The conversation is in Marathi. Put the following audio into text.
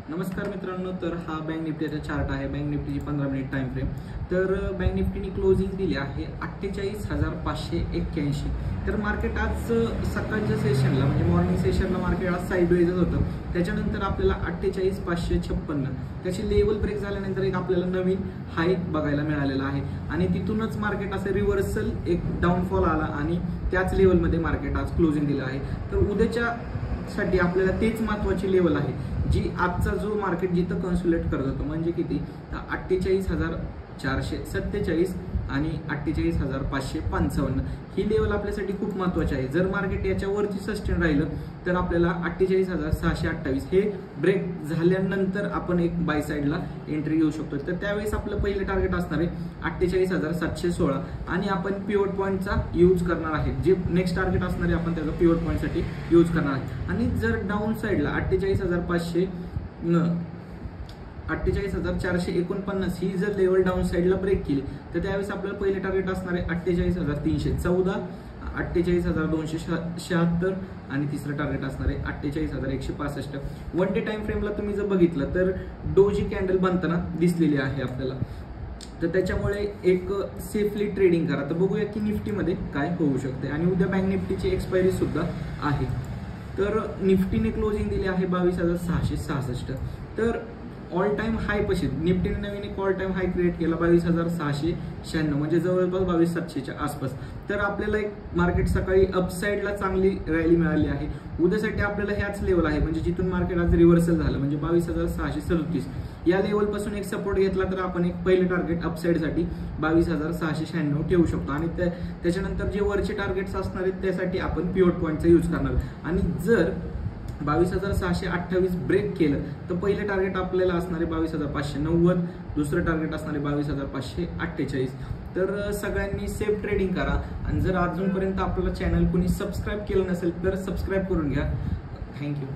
नमस्कार मित्रांनो, तर हा बँक निफ्टीचा चार्ट आहे. बँक निफ्टीची 15 मिनिट टाइम फ्रेम. तर बँक निफ्टीने क्लोजिंग दिली आहे 48,581. तर मार्केट आज सकाळच्या सेशनला म्हणजे मॉर्निंग सेशनला मार्केट आज साईडवेजच होतं. त्याच्यानंतर आपल्याला 48,556 त्याची लेवल ब्रेक झाल्यानंतर एक आपल्याला नवीन हाय बघायला मिळालेला आहे आणि तिथूनच मार्केट असं रिव्हर्सल एक डाऊनफॉल आला आणि त्याच लेवलमध्ये मार्केट आज क्लोजिंग दिलं आहे. तर उद्याच्या साठी आपल्याला तेच महत्त्वाची लेवल आहे जी आजचा जो मार्केट जिथं कन्सोलिडेट करत होतं म्हणजे किती 48,447 आणि 48,555 ही लेवल आपल्यासाठी खूप महत्त्वाची आहे. जर मार्केट याच्यावरती सस्टेन राहिलं तर आपल्याला 48,628 हे ब्रेक झाल्यानंतर आपण एक बाय साईडला एंट्री घेऊ शकतो. तर त्यावेळेस आपलं पहिलं टार्गेट असणार आहे 48,716 आणि आपण पिवट पॉईंटचा यूज करणार आहे. जे नेक्स्ट टार्गेट असणार आहे आपण त्याचा पिवट पॉईंटसाठी यूज करणार आहे. आणि जर डाऊन साईडला 48,449 ही जर लेवल डाऊन साईडला ब्रेक केली तर त्यावेळेस आपल्याला पहिले टार्गेट असणार आहे 48,314, 48,276 आणि तिसरं टार्गेट असणार आहे 48,165. वन डे टाइम फ्रेमला तुम्ही जर बघितलं तर डोजी कॅन्डल बनताना दिसलेली आहे आपल्याला. तर त्याच्यामुळे एक सेफली ट्रेडिंग करा. तर बघूया की निफ्टीमध्ये काय होऊ शकते. आणि उद्या बँक निफ्टीची एक्सपायरी सुद्धा आहे. तर निफ्टीने क्लोजिंग दिली आहे 22,666. तर ऑल टाइम हाय पशी निफ्टीने नवीन एक ऑल टाइम हाय क्रिएट केला 22,696 म्हणजे जवळपास 22,700च्या आसपास. तर आपल्याला एक मार्केट सकाळी अपसाईडला चांगली रॅली मिळाली आहे. उद्यासाठी आपल्याला ह्याच लेवल आहे म्हणजे जिथून मार्केट आज रिव्हर्सल झालं म्हणजे 22,637 या लेवल पासून एक सपोर्ट घेतला तर आपण एक पहिलं टार्गेट अपसाईडसाठी 22,696 ठेवू शकतो. आणि त्याच्यानंतर जे वरचे टार्गेट्स असणार आहेत त्यासाठी आपण पिवट पॉईंटचा यूज करणार. आणि जर 22,628 ब्रेक केलं तर पहिलं टार्गेट आपल्याला असणार आहे 22,590, दुसरं टार्गेट असणार आहे 22,548. तर सगळ्यांनी सेफ ट्रेडिंग करा. आणि जर अजूनपर्यंत आपल्याला चॅनल कोणी सबस्क्राईब केलं नसेल तर सबस्क्राईब करून घ्या. थँक्यू.